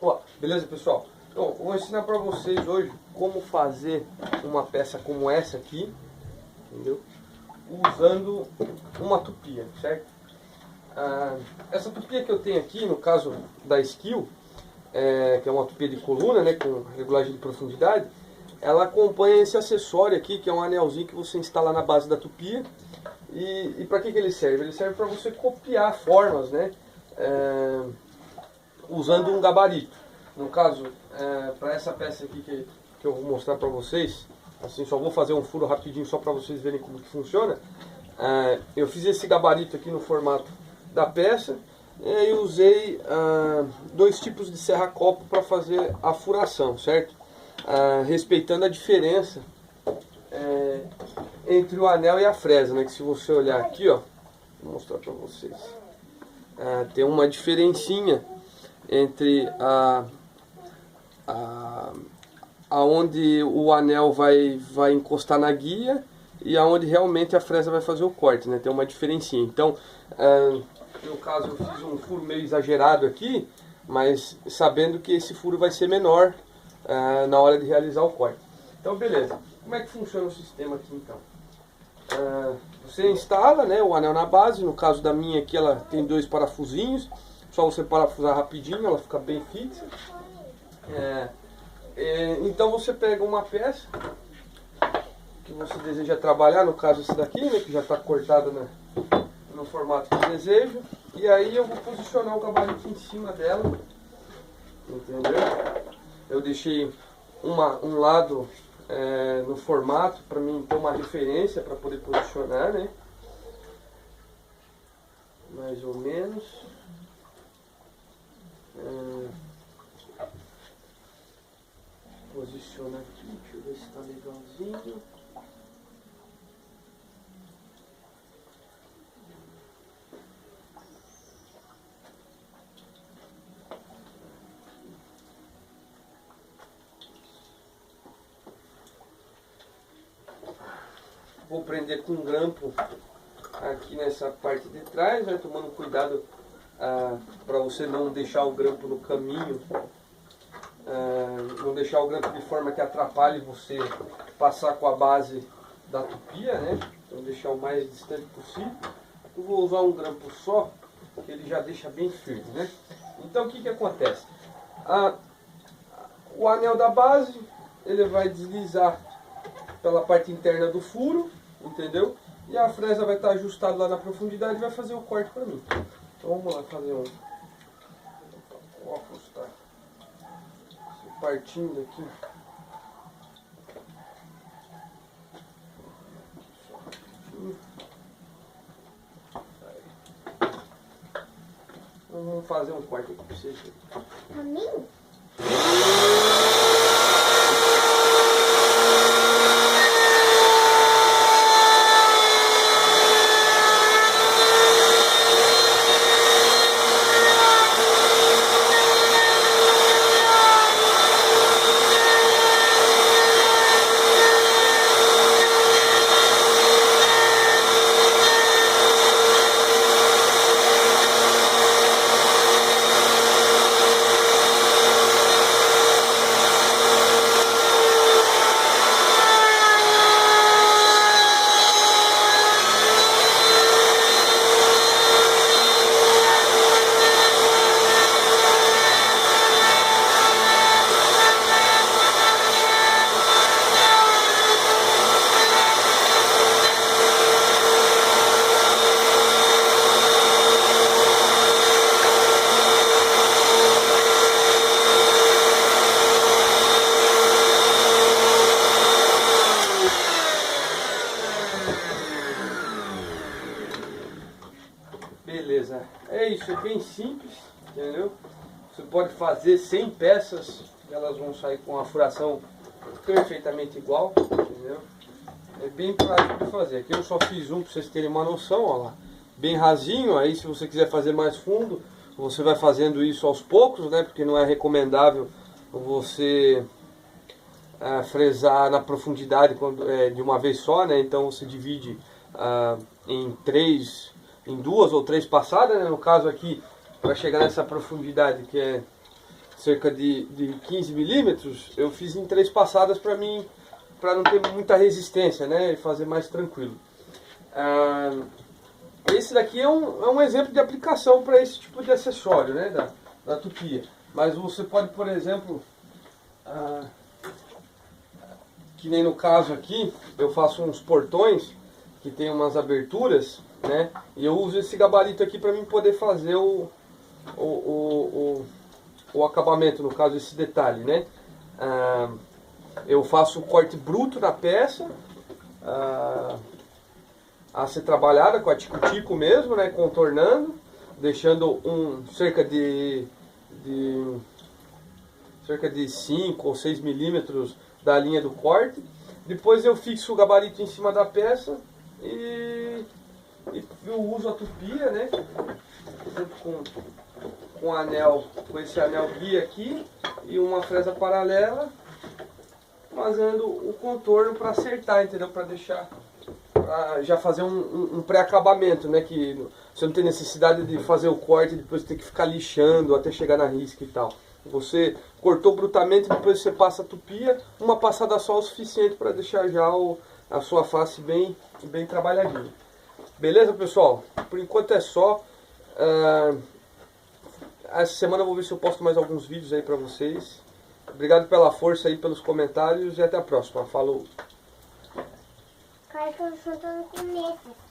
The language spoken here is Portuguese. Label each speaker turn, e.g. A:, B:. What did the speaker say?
A: Ó, beleza, pessoal? Então, vou ensinar para vocês hoje como fazer uma peça como essa aqui, entendeu? Usando uma tupia, certo? Essa tupia que eu tenho aqui, no caso da Skill, que é uma tupia de coluna, né, com regulagem de profundidade, ela acompanha esse acessório aqui, que é um anelzinho que você instala na base da tupia. E para que ele serve? Ele serve para você copiar formas, né, usando um gabarito. No caso, para essa peça aqui que eu vou mostrar para vocês, assim, só vou fazer um furo rapidinho só para vocês verem como que funciona. Eu fiz esse gabarito aqui no formato da peça e usei dois tipos de serra-copo para fazer a furação, certo? Respeitando a diferença entre o anel e a fresa, né? Que se você olhar aqui, ó, vou mostrar para vocês, tem uma diferencinha entre aonde o anel vai encostar na guia e aonde realmente a fresa vai fazer o corte, né? Tem uma diferencinha. Então, no caso eu fiz um furo meio exagerado aqui, mas sabendo que esse furo vai ser menor na hora de realizar o corte. Então, beleza. Como é que funciona o sistema aqui então? Você instala, né, o anel na base. No caso da minha aqui, ela tem dois parafusinhos. Só você parafusar rapidinho, ela fica bem fixa. Então você pega uma peça que você deseja trabalhar, no caso esse daqui, né, que já está cortada no formato que desejo. E aí eu vou posicionar o gabarito em cima dela, entendeu? Eu deixei um lado no formato para mim ter uma referência para poder posicionar, né? Mais ou menos. Posiciona aqui, deixa eu ver se está legalzinho. Vou prender com um grampo aqui nessa parte de trás, né, tomando cuidado para você não deixar o grampo no caminho, não deixar o grampo de forma que atrapalhe você passar com a base da tupia, né? Então deixar o mais distante possível. Eu vou usar um grampo só, que ele já deixa bem firme, né? Então o que acontece? O anel da base, ele vai deslizar pela parte interna do furo, entendeu? E a fresa vai estar ajustada lá na profundidade e vai fazer o corte para mim. Então vamos lá fazer vou ajustar partindo aqui. Então vamos fazer um corte aqui para vocês.
B: Pra mim?
A: Beleza, é isso, é bem simples, entendeu? Você pode fazer 100 peças, elas vão sair com a furação perfeitamente igual, entendeu? É bem prático de fazer. Aqui eu só fiz um para vocês terem uma noção, ó lá, bem rasinho. Aí se você quiser fazer mais fundo, você vai fazendo isso aos poucos, né? Porque não é recomendável você fresar na profundidade de uma vez só, né? Então você divide em duas ou três passadas, né? No caso aqui, para chegar nessa profundidade que é cerca de 15 milímetros, eu fiz em 3 passadas para não ter muita resistência, né, e fazer mais tranquilo. Esse daqui é um exemplo de aplicação para esse tipo de acessório, né, da tupia. Mas você pode, por exemplo, que nem no caso aqui, eu faço uns portões que tem umas aberturas, né, e eu uso esse gabarito aqui para mim poder fazer o acabamento, no caso esse detalhe, né. Eu faço o corte bruto da peça, a ser trabalhada com a tico-tico mesmo, né, contornando, deixando cerca de 5 ou 6 milímetros da linha do corte. Depois eu fixo o gabarito em cima da peça e eu uso a tupia, né, junto com anel, com esse anel guia aqui e uma fresa paralela, fazendo o contorno para acertar, entendeu? Para deixar, pra já fazer um pré-acabamento, né? Que você não tem necessidade de fazer o corte e depois ter que ficar lixando até chegar na risca e tal. Você cortou brutamente, depois você passa a tupia, uma passada só é o suficiente para deixar já a sua face bem trabalhadinha. Beleza, pessoal? Por enquanto é só. Essa semana eu vou ver se eu posto mais alguns vídeos aí para vocês. Obrigado pela força aí, pelos comentários e até a próxima. Falou!
B: Cara, eu tô soltando com medo.